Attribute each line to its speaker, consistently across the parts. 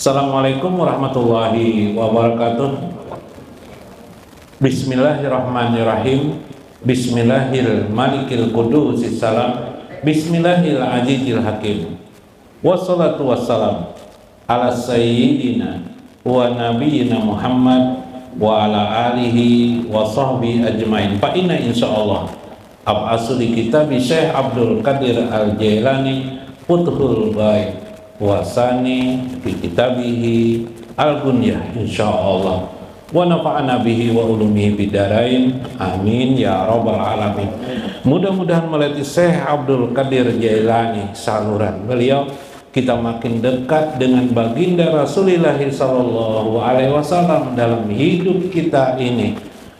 Speaker 1: Assalamualaikum warahmatullahi wabarakatuh. Bismillahirrahmanirrahim. Bismillahirmalikil qudusis salam. Bismillahil azizil hakim. Wassalatu wassalam ala sayyidina wa nabiyyina Muhammad wa ala alihi wa sahbihi ajmain. Fa inna insyaallah ab'asu li kitabi Syekh Abdul Qadir Al-Jailani Futhul Ghaib wasani fi kitabihi al-gunyah insyaallah wa nafa'ana bihi wa ulumihi bidarain amin ya rabbal alamin. Mudah-mudahan melalui Syekh Abdul Qadir Jailani saluran beliau kita makin dekat dengan baginda Rasulullah sallallahu alaihi wasallam dalam hidup kita ini,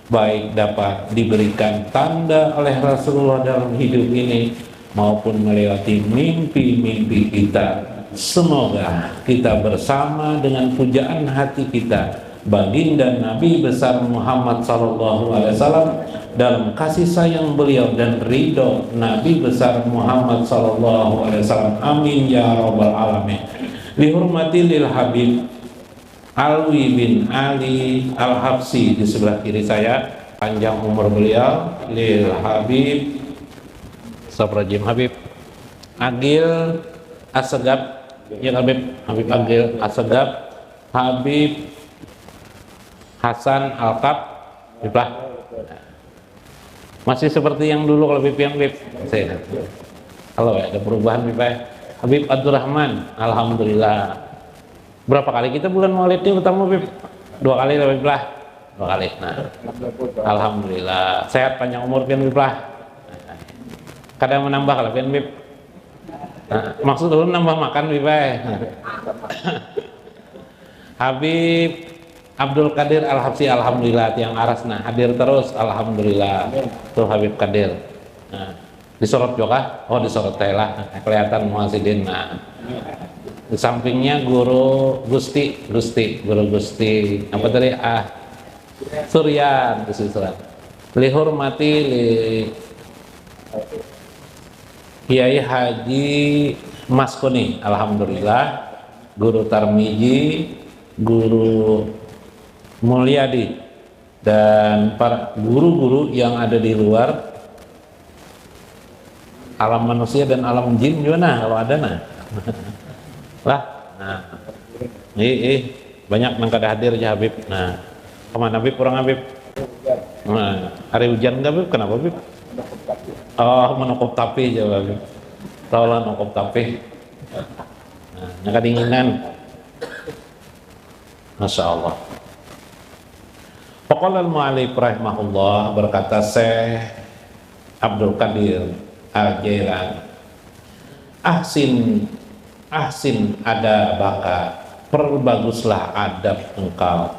Speaker 1: baik dapat diberikan tanda oleh Rasulullah dalam hidup ini maupun melewati mimpi-mimpi kita. Semoga kita bersama dengan pujaan hati kita baginda Nabi besar Muhammad sallallahu alaihi wasallam dalam kasih sayang beliau dan ridho Nabi besar Muhammad sallallahu alaihi wasallam. Amin ya rabbal alamin. Dihormati lil Habib Alwi bin Ali Al-Habsi di sebelah kiri saya, panjang umur beliau. Lil Habib Sabrajim Habib Agil Asegab, ya Habib Agil Asegab, Habib Hasan Alkab, itulah. Masih seperti yang dulu kalau Habib yang Habib. Kalau ada perubahan Habib Habib Abdurrahman, alhamdulillah. Berapa kali kita bulan Maulid ini pertama Habib? 2 kali Habib lah. 2 kali. Nah, alhamdulillah. Sehat panjang umur Habib lah. Kadang menambah kalau Habib. Nah, maksud dulu nambah makan Habib. Habib Abdul Qadir Al-Habsi alhamdulillah tiang aras hadir terus alhamdulillah. Tuh Habib Qadir. Nah, disorot juga. Oh, disorot teh lah. Kelihatan muhasidin. Nah, di sampingnya guru Gusti apa tadi? Suryan, Lihormati Kiai Haji Maskuni, alhamdulillah. Guru Tarmiji, Guru Mulyadi, dan para guru-guru yang ada di luar alam manusia dan alam jin juga kalau ada lah. Nah, banyak yang kada hadir ya Habib. Nah, kemana Habib? Kurang Habib. Nah, hari hujan nggak Habib? Kenapa Habib? Oh, menokop tapi jawab Habib. Tahu lah nokop tapi. Nah, yang kedinginan. Masya Allah. Faqala al-mu'allif rahimahullah, berkata Syekh Abdul Qadir Al-Jailani, ahsin adabaka, perbaguslah adab engkau,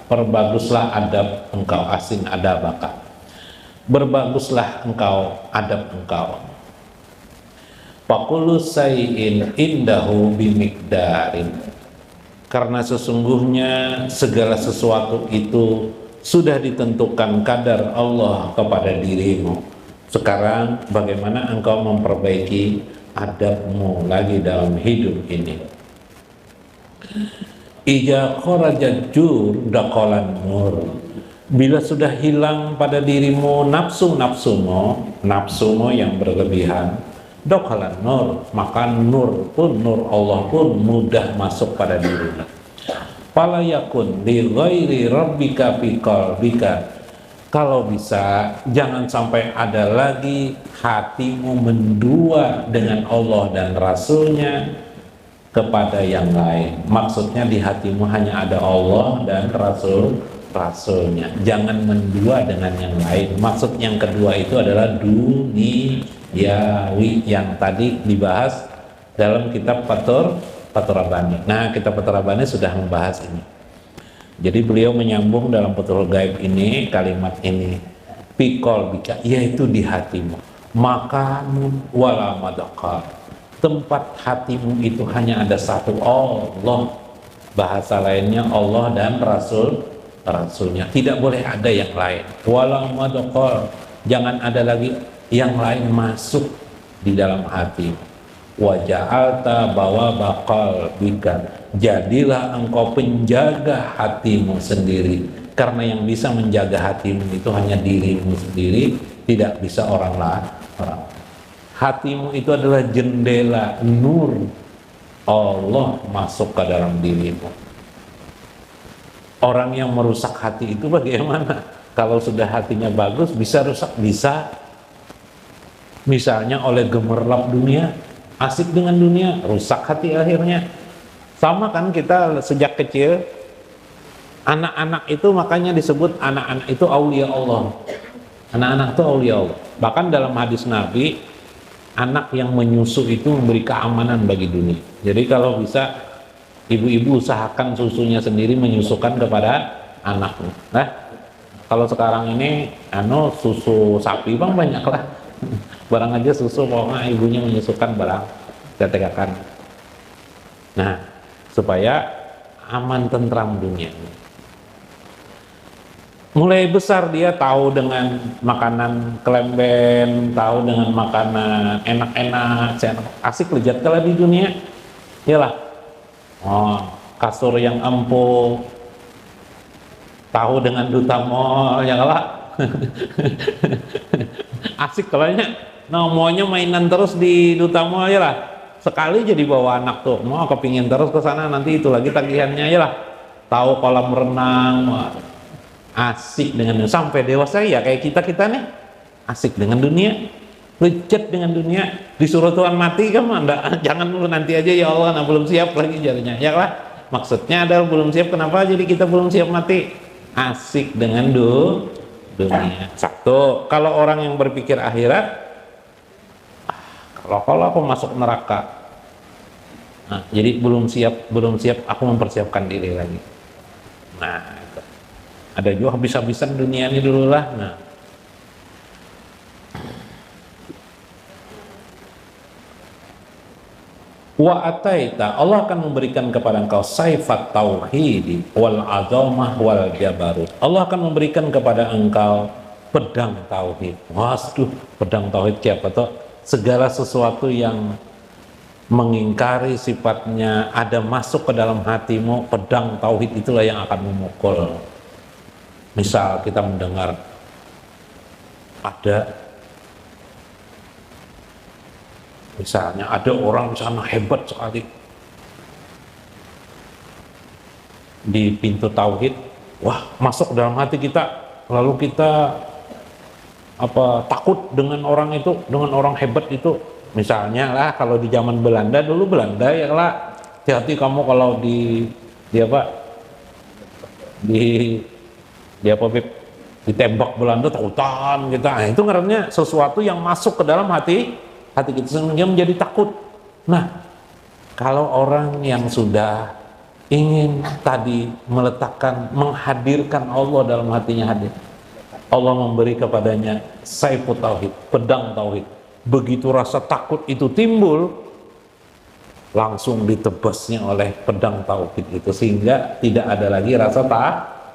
Speaker 1: perbaguslah adab engkau, ahsin adabaka, berbaguslah engkau adab engkau. Faqulu sayyin indahu bimikdarin, karena sesungguhnya segala sesuatu itu sudah ditentukan kadar Allah kepada dirimu. Sekarang bagaimana engkau memperbaiki adabmu lagi dalam hidup ini? Ija kharajat jur daqalan nur, bila sudah hilang pada dirimu nafsumu yang berlebihan, daqalan nur, maka nur Allah pun mudah masuk pada dirimu. Fala yakun li ghairi rabbika fi qalbika, kalau bisa jangan sampai ada lagi hatimu mendua dengan Allah dan Rasulnya kepada yang lain. Maksudnya di hatimu hanya ada Allah dan Rasulnya, jangan mendua dengan yang lain. Maksud yang kedua itu adalah duniawi yang tadi dibahas dalam kitab Fathur Rabbani. Nah, kitab Fathur Rabbani sudah membahas ini. Jadi beliau menyambung dalam Fathul Ghaib ini kalimat ini, pikol bika, yaitu di hatimu. Makanun wala madakar, tempat hatimu itu hanya ada satu, Allah. Bahasa lainnya Allah dan Rasulnya, tidak boleh ada yang lain. Wala madakar, jangan ada lagi yang lain masuk di dalam hati. wa ja'alta bawaba qalbika, jadilah engkau penjaga hatimu sendiri, karena yang bisa menjaga hatimu itu hanya dirimu sendiri, tidak bisa orang lain. Hatimu itu adalah jendela nur Allah masuk ke dalam dirimu. Orang yang merusak hati itu bagaimana? Kalau sudah hatinya bagus, bisa rusak, bisa. Misalnya oleh gemerlap dunia, asik dengan dunia, rusak hati akhirnya. Sama kan kita sejak kecil, anak-anak itu makanya disebut anak-anak itu aulia Allah. Anak-anak itu aulia Allah. Bahkan dalam hadis Nabi, anak yang menyusu itu memberi keamanan bagi dunia. Jadi kalau bisa, ibu-ibu usahakan susunya sendiri menyusukan kepada anaknya. Nah, kalau sekarang ini susu sapi bang banyak lah. Barang aja susu, pokoknya ibunya menyusukan barang ketegakan. Nah, supaya aman tentram dunia. Mulai besar dia tahu dengan makanan kelemben, tahu dengan makanan enak-enak, asik lezat kalau di dunia. Iyalah, kasur yang empuk, tahu dengan duta mall, ya lah. Asik kalau maunya mainan terus di duta mall ya lah. Sekali jadi bawa anak tuh, mau kepingin terus ke sana, nanti itu lagi tagihannya ya lah. Tahu kolam renang, asik dengan dunia. Sampai dewasa ya kayak kita nih, asik dengan dunia, lezat dengan dunia. Disuruh Tuhan mati kan Anda, jangan dulu, nanti aja ya Allah, nah belum siap lagi jadinya ya lah. Maksudnya adalah belum siap, kenapa jadi kita belum siap mati? Asik dengan dunia. Satu, kalau orang yang berpikir akhirat, kalau aku masuk neraka, nah, jadi belum siap, aku mempersiapkan diri lagi. Nah, itu. Ada juga habis-habisan dunia ini dulu lah. Nah, wa ataita, Allah akan memberikan kepada engkau saifat tauhid wal azamah wal jabarut. Allah akan memberikan kepada engkau pedang tauhid. Waduh, pedang tauhid siapa tuh? Segala sesuatu yang mengingkari sifatnya ada masuk ke dalam hatimu, pedang tauhid itulah yang akan memukul. Misal kita mendengar misalnya ada orang di sana hebat sekali di pintu tauhid, wah masuk dalam hati kita, lalu kita takut dengan orang itu, dengan orang hebat itu. Misalnya lah kalau di zaman Belanda dulu, Belanda ya lah, hati-hati kamu kalau ditembak Belanda takutan kita. Nah, itu ngarannya sesuatu yang masuk ke dalam hati kita sehingga menjadi takut. Nah, kalau orang yang sudah ingin tadi menghadirkan Allah dalam hatinya, Allah memberi kepadanya saifut tauhid, pedang tauhid. Begitu rasa takut itu timbul, langsung ditebasnya oleh pedang tauhid itu, sehingga tidak ada lagi rasa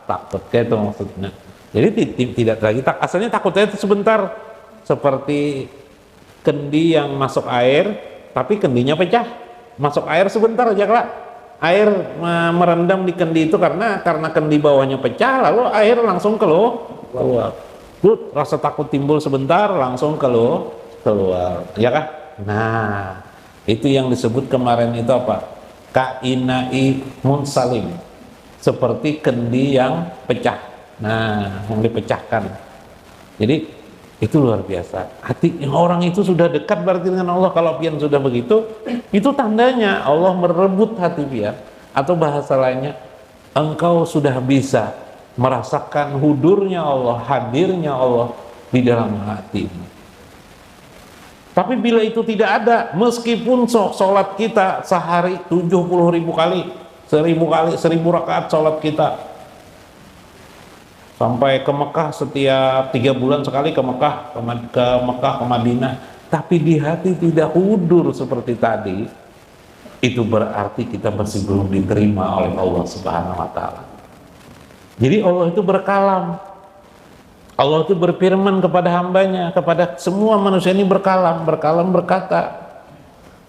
Speaker 1: takut. Kayak itu maksudnya. Jadi tidak lagi asalnya takutnya itu sebentar, seperti kendi yang masuk air, tapi kendinya pecah. Masuk air sebentar aja lah. Air merendam di kendi itu karena kendi bawahnya pecah, lalu air langsung keluar. Rasa takut timbul sebentar, langsung keluar, ya kan? Nah, itu yang disebut kemarin itu apa? Kainai munsalim, seperti kendi yang pecah. Nah, yang dipecahkan. Jadi itu luar biasa. Hati orang itu sudah dekat berarti dengan Allah. Kalau pian sudah begitu, itu tandanya Allah merebut hati pian. Atau bahasa lainnya, engkau sudah bisa merasakan hudurnya Allah, hadirnya Allah di dalam hatimu. Tapi bila itu tidak ada, meskipun sholat kita sehari 70.000 kali, 1000 rakaat sholat kita, sampai ke Mekah setiap 3 bulan sekali ke Mekah, ke Madinah, tapi di hati tidak hudur seperti tadi, itu berarti kita masih belum diterima oleh Allah Subhanahu wa Ta'ala. Jadi Allah itu berkalam, Allah itu berfirman kepada hambanya, kepada semua manusia ini berkalam berkata,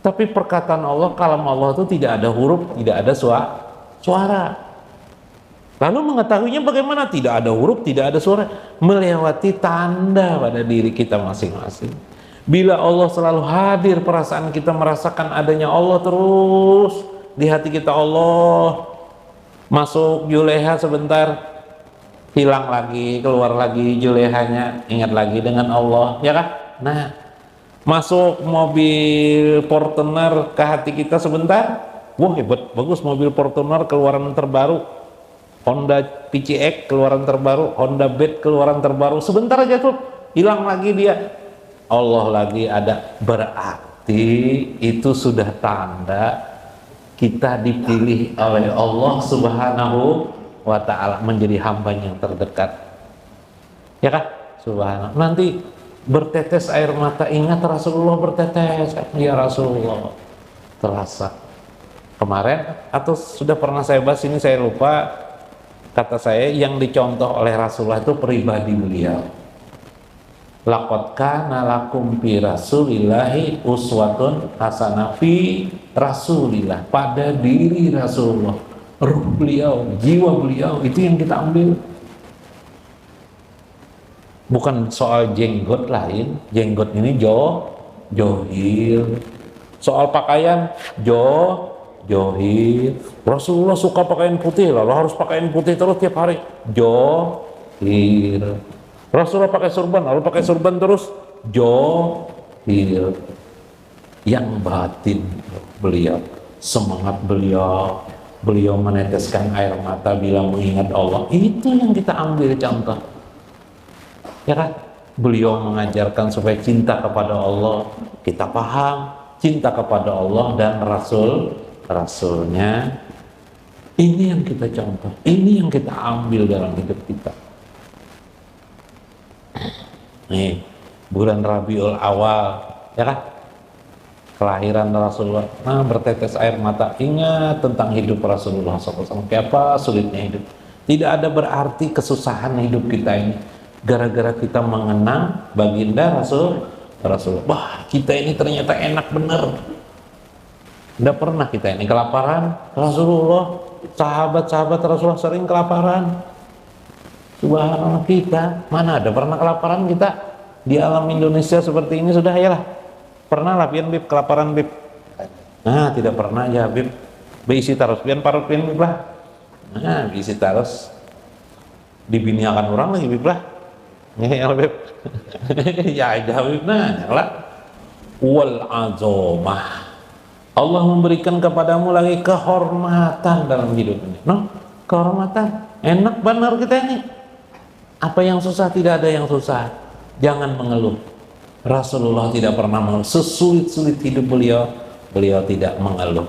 Speaker 1: Tapi perkataan Allah, kalam Allah itu tidak ada huruf, tidak ada suara. Lalu mengetahuinya bagaimana? Tidak ada huruf, tidak ada suara. Melewati tanda pada diri kita masing-masing. Bila Allah selalu hadir, perasaan kita merasakan adanya Allah terus di hati kita. Allah masuk Juleha sebentar, hilang lagi, keluar lagi Julehanya, ingat lagi dengan Allah, ya kan? Nah, masuk mobil Fortuner ke hati kita sebentar, wah hebat, bagus mobil Fortuner keluaran terbaru, Honda PCX keluaran terbaru, Honda Beat keluaran terbaru, sebentar aja tuh hilang lagi dia, Allah lagi ada. Berarti itu sudah tanda kita dipilih oleh Allah Subhanahu wa ta'ala menjadi hambanya yang terdekat, ya kan? Subhanallah. Nanti bertetes air mata, ingat Rasulullah bertetes, ya Rasulullah, terasa. Kemarin atau sudah pernah saya bahas ini, saya lupa, kata saya yang dicontoh oleh Rasulullah itu pribadi beliau. Laqad kana lakum fi rasulillahi uswatun hasanah, fi Rasulillah, pada diri Rasulullah, ruh beliau, jiwa beliau, itu yang kita ambil. Bukan soal jenggot lain, jenggot ini johil. Soal pakaian johil. Rasulullah suka pakaian putih, lalu harus pakaian putih terus tiap hari, johil. Rasulullah pakai surban, lalu pakai surban terus, johil. Yang batin beliau, semangat beliau, beliau meneteskan air mata bila mengingat Allah, itu yang kita ambil contoh, ya kan? Beliau mengajarkan supaya cinta kepada Allah, kita paham cinta kepada Allah dan Rasulnya, ini yang kita contoh, ini yang kita ambil dalam hidup kita. Nih, bulan Rabiul Awal, ya kan? Kelahiran Rasulullah, nah bertetes air mata, ingat tentang hidup Rasulullah SAW, kayak apa sulitnya hidup. Tidak ada berarti kesusahan hidup kita ini gara-gara kita mengenang baginda Rasulullah. Wah, kita ini ternyata enak bener. Tidak pernah kita ini kelaparan. Rasulullah, sahabat-sahabat Rasulullah sering kelaparan. Subhanallah, kita mana ada pernah kelaparan kita di alam Indonesia seperti ini. Sudah ya lah, pernah lah pian bib kelaparan bib. Nah, tidak pernah ya bib, beisi terus pian parut pian bib lah. Nah, beisi terus dibiniakan orang lagi bib lah. Ya bib. Ya aja bib, nah lah. Wal azomah, Allah memberikan kepadamu lagi kehormatan dalam hidup ini. No, kehormatan, enak benar kita ini. Apa yang susah, tidak ada yang susah. Jangan mengeluh. Rasulullah tidak pernah mengeluh. Sesulit-sulit hidup beliau, beliau tidak mengeluh.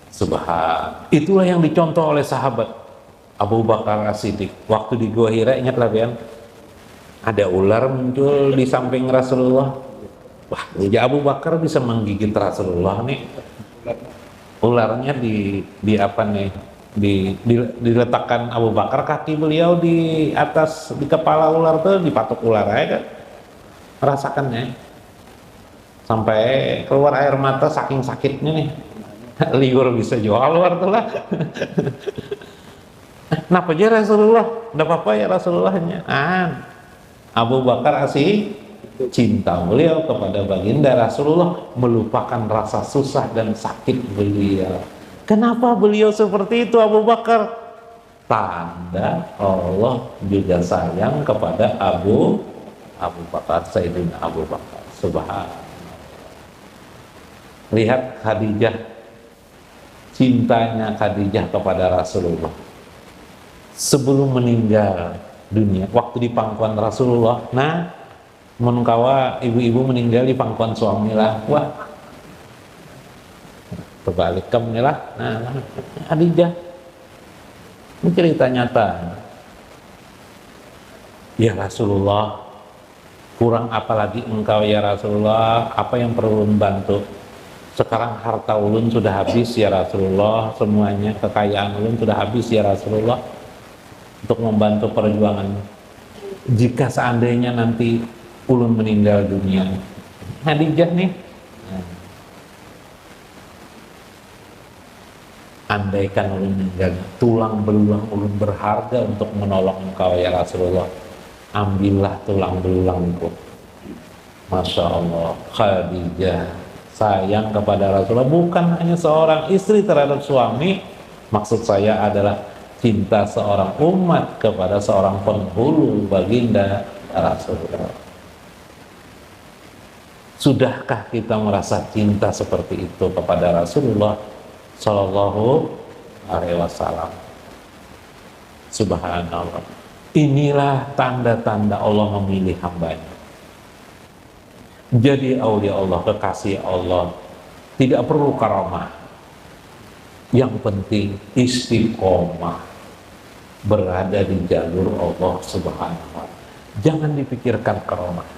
Speaker 1: Subhan. Itulah yang dicontoh oleh sahabat Abu Bakar As-Siddiq. Waktu di Gua Hira, ingatlah kan, ada ular muncul di samping Rasulullah. Wah, ya Abu Bakar bisa menggigit Rasulullah nih. Ularnya di apa nih? Diletakkan Abu Bakar, kaki beliau di atas, di kepala ular tuh, dipatok ular aja kan, rasakannya sampai keluar air mata saking sakitnya nih. Liur bisa jual luar tuh lah. Kenapa aja Rasulullah? Nggak apa-apa ya Rasulullahnya. Abu Bakar asih cinta beliau kepada baginda Rasulullah, melupakan rasa susah dan sakit beliau. Kenapa beliau seperti itu Abu Bakar? Tanda Allah juga sayang kepada Abu Bakar, Sayyidina Abu Bakar. Subhanallah. Lihat Khadijah, cintanya Khadijah kepada Rasulullah. Sebelum meninggal dunia, waktu di pangkuan Rasulullah, nah menungkawa ibu-ibu meninggal di pangkuan suami lah, wah terbalik kamu lah. Nah, Khadijah, ini cerita nyata. Ya Rasulullah, kurang apa lagi engkau ya Rasulullah, apa yang perlu membantu? Sekarang harta ulun sudah habis ya Rasulullah, semuanya kekayaan ulun sudah habis ya Rasulullah, untuk membantu perjuangan. Jika seandainya nanti ulun meninggal dunia, Khadijah nih andaikan ulun menjaga tulang belulang ulun berharga untuk menolong engkau ya Rasulullah, ambillah tulang belulangku. Masya Allah, Khadijah sayang kepada Rasulullah, bukan hanya seorang istri terhadap suami, maksud saya adalah cinta seorang umat kepada seorang penghulu baginda Rasulullah. Sudahkah kita merasa cinta seperti itu kepada Rasulullah Sallallahu Alaihi Wasallam? Subhanallah. Inilah tanda-tanda Allah memilih hambanya. Jadi aulia Allah, kekasih Allah, tidak perlu karamah. Yang penting istiqomah, berada di jalur Allah Subhanahu wa Ta'ala. Jangan dipikirkan karamah.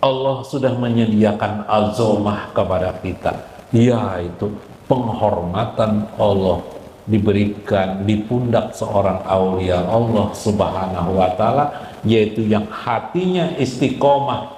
Speaker 1: Allah sudah menyediakan azomah kepada kita, yaitu penghormatan Allah diberikan di pundak seorang aulia Allah Subhanahu wa Ta'ala, yaitu yang hatinya istiqomah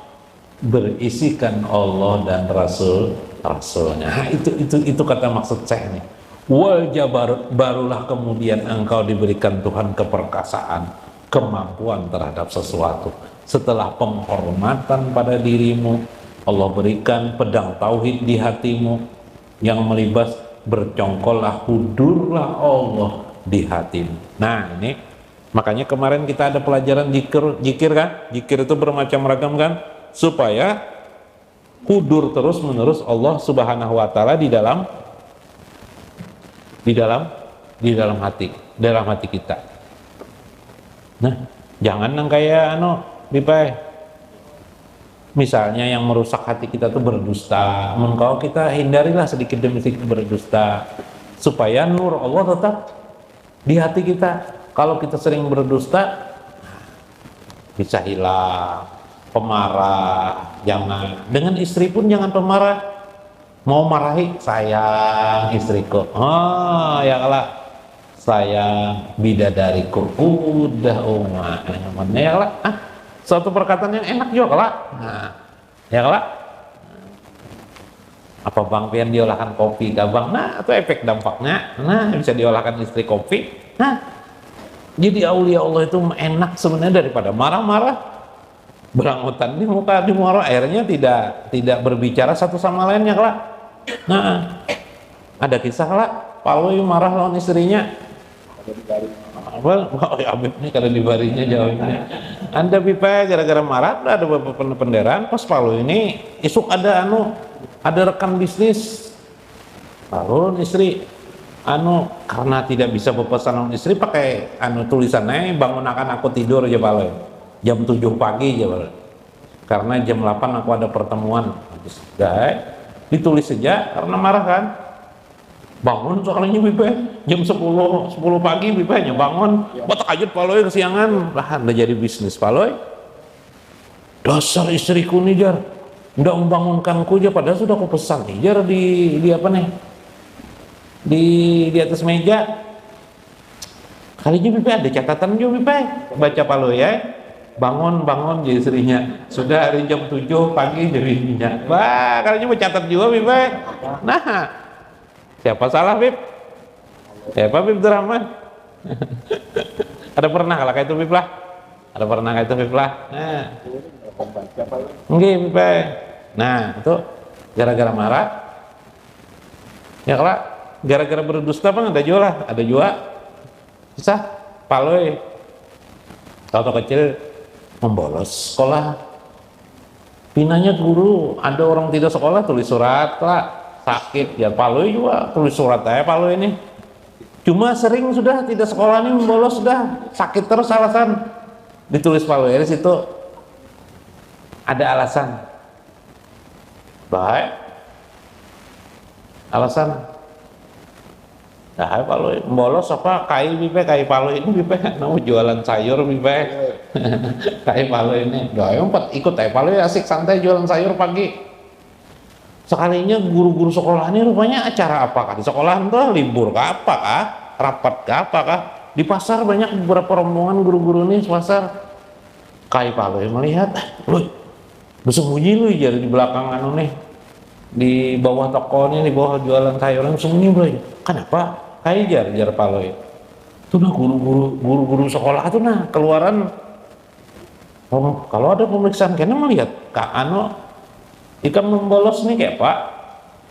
Speaker 1: berisikan Allah dan Rasulnya. Nah, itu kata maksud saya nih. Wal jabar, barulah kemudian engkau diberikan Tuhan keperkasaan, kemampuan terhadap sesuatu. Setelah penghormatan pada dirimu, Allah berikan pedang tauhid di hatimu yang melibas, bercongkollah, hudurlah Allah di hatimu. Nah ini makanya kemarin kita ada pelajaran zikir kan? Zikir itu bermacam ragam kan? Supaya hudur terus menerus Allah Subhanahu wa Ta'ala di dalam hati kita. Nah, jangan yang kayak misalnya yang merusak hati kita tuh berdusta. Mengkau kita hindarilah sedikit demi sedikit berdusta, supaya nur Allah tetap di hati kita. Kalau kita sering berdusta, bisa hilang. Pemarah, jangan. Dengan istri pun jangan pemarah. Mau marahi, sayang istriku. Oh, ya kalah. Sayang bidadariku. Udah mana ya kalah. Suatu perkataan yang enak juga kalah. Nah, ya kalah. Apa bang pian diolahkan kopi kah bang? Nah, itu efek dampaknya. Nah, bisa diolahkan istri kopi. Nah, jadi aulia Allah itu enak sebenarnya daripada marah-marah. Berangutan di muka di muara, akhirnya tidak berbicara satu sama lainnya kelak. Nah, ada kisah lah, Paloi marah lawan istrinya. Oh ya Habib nih kada dibarinya jauhnya. Anda pipa gara-gara marah, ada beberapa pendendaran. Pas Paloi ini isuk ada rekan bisnis. Lalu istri karena tidak bisa berpesan lawan istri pakai tulisannya bangun akan aku tidur aja Paloi. Jam 7 pagi aja, karena jam 8 aku ada pertemuan. Sudah, ditulis saja karena marah kan. Bangun soalnya Bipe, jam 10 pagi Bipe hanya bangun. Batak ajut Paloi kesiangan, lah anda jadi bisnis Paloi. Dasar istriku nih jar, udah membangunkanku aja, padahal sudah aku pesan nih jar di apa nih, di atas meja. Kali ini Bipe ada catatan juga Bipe, baca Paloi ya. Bangun jadi istrinya sudah hari jam 7 pagi jadinya. Wah, kalian mencatat juga Bib. Nah, siapa salah Bib? Siapa Bib Rahman? Ada pernah kalau kayak itu Bib lah? Ada pernah kayak itu Bib lah? Nah, enggak Bib. Nah, itu gara-gara marah. Ya kalau gara-gara berdusta pun ada juga susah Paloi. Kalau kecil membolos sekolah, pinanya guru, ada orang tidak sekolah tulis surat lah, sakit ya Paloi juga tulis surat aja Paloi ini. Cuma sering sudah tidak sekolah ini membolos, sudah sakit terus alasan ditulis Paloi di situ ada alasan baik, alasan nah Paloi membolos apa kai Paloi ini Bipe mau jualan sayur Bipe. Kayak Paloi ini, ikut Paloi asik santai jualan sayur pagi. Sekalinya guru-guru sekolah ini rupanya acara apakah di sekolah tuh libur kah apakah, rapat kah apakah, di pasar banyak beberapa rombongan guru-guru ini pasar. Kayak Paloi melihat, loh bersembunyi lu jadi di belakang nih, di bawah toko ini, di bawah jualan sayuran sembunyi bro. Kenapa? Kayak jar paloy. Itu nah guru-guru sekolah itu nah keluaran. Oh, kalau ada pemeriksaan kena melihat Kak Ano ikan membolos nih kayak Pak.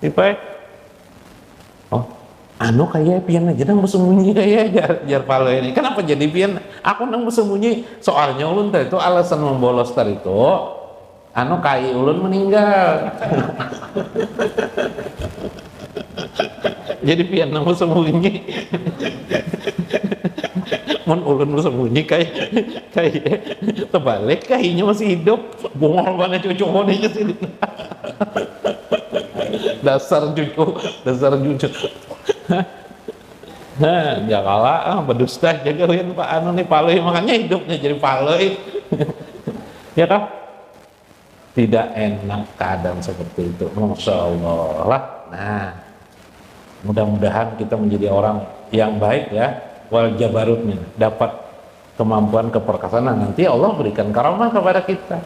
Speaker 1: Tipe. Oh, Ano kayak pian aja nang bersembunyi kayak jar paloy ini. Kenapa jadi pian? Aku nang bersembunyi. Soalnya ulun itu alasan membolos tadi itu. Ano kai ulun meninggal. Jadi pian nang bersembunyi. Mun ulun bersembunyi kayak terbalik kayaknya masih hidup. Bongol mana cucu monenya sini. dasar cucu. Nah, ya kalah berdusta jaga lian Pak Anu nih paloi makanya hidupnya jadi paloi. Ya kan? Tidak enak keadaan seperti itu. Masya Allah lah. Nah, mudah-mudahan kita menjadi orang yang baik ya. Wal jabarutnya dapat kemampuan keperkasaan. Nanti Allah berikan karamah kepada kita.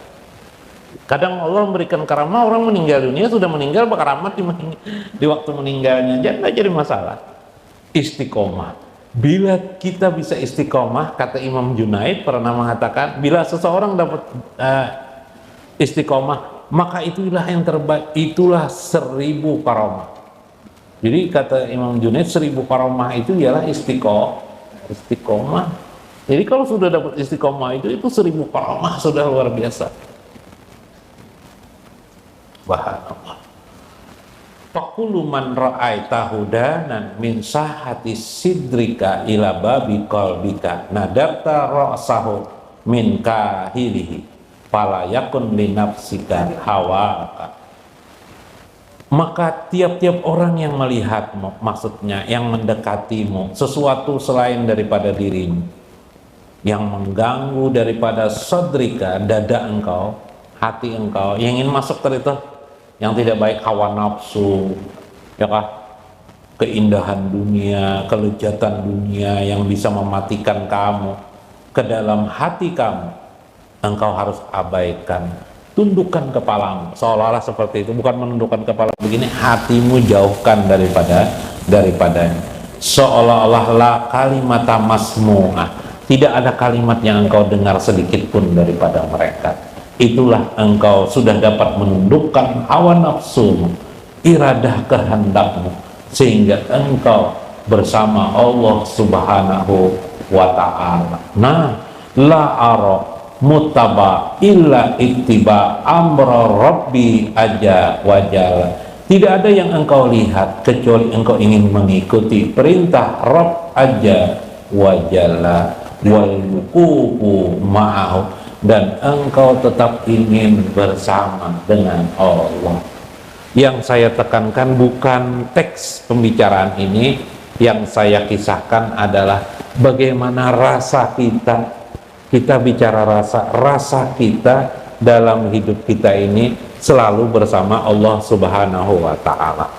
Speaker 1: Kadang Allah memberikan karamah orang meninggal dunia sudah meninggal berkaramat di waktu meninggalnya aja nggak jadi masalah. Istiqomah. Bila kita bisa istiqomah, kata Imam Junaid pernah mengatakan, bila seseorang dapat istiqomah, maka itulah yang terbaik, itulah 1000 karamah. Jadi kata Imam Junaid 1000 karamah itu ialah istiqomah. Jadi kalau sudah dapat istiqomah itu 1000 karamah sudah luar biasa. Subhanallah. Faqulu man ra'aita hudanan min sahati sidrika ila babi qalbika nadarta ra'sahu min kahilihi fala yakun li nafsika hawaka. Maka tiap-tiap orang yang melihatmu, maksudnya yang mendekatimu, sesuatu selain daripada dirimu, yang mengganggu daripada sadrika, dada engkau, hati engkau, yang ingin masuk ke itu, yang tidak baik, hawa nafsu, ya kah? Keindahan dunia, kelezatan dunia yang bisa mematikan kamu ke dalam hati kamu, engkau harus abaikan. Tundukkan kepalamu, seolah-olah seperti itu, bukan menundukkan kepala begini, hatimu jauhkan daripadanya, seolah-olah la kalimata masmu'ah, tidak ada kalimat yang engkau dengar sedikit pun daripada mereka. Itulah engkau sudah dapat menundukkan hawa nafsumu, iradah kehendakmu, sehingga engkau bersama Allah Subhanahu wa ta'ala. Nah, la ara mutaba illa ittiba amra rabbi aja wajalla. Tidak ada yang engkau lihat kecuali engkau ingin mengikuti perintah Rabb aja wajalla wal wuqufu ma'ahu, dan engkau tetap ingin bersama dengan Allah. Yang saya tekankan bukan teks pembicaraan ini, yang saya kisahkan adalah bagaimana rasa kita bicara rasa kita dalam hidup kita ini selalu bersama Allah Subhanahu wa ta'ala.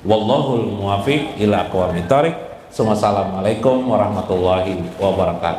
Speaker 1: Wallahul muwaffiq ila aqwamit thoriq. Wassalamualaikum warahmatullahi wabarakatuh.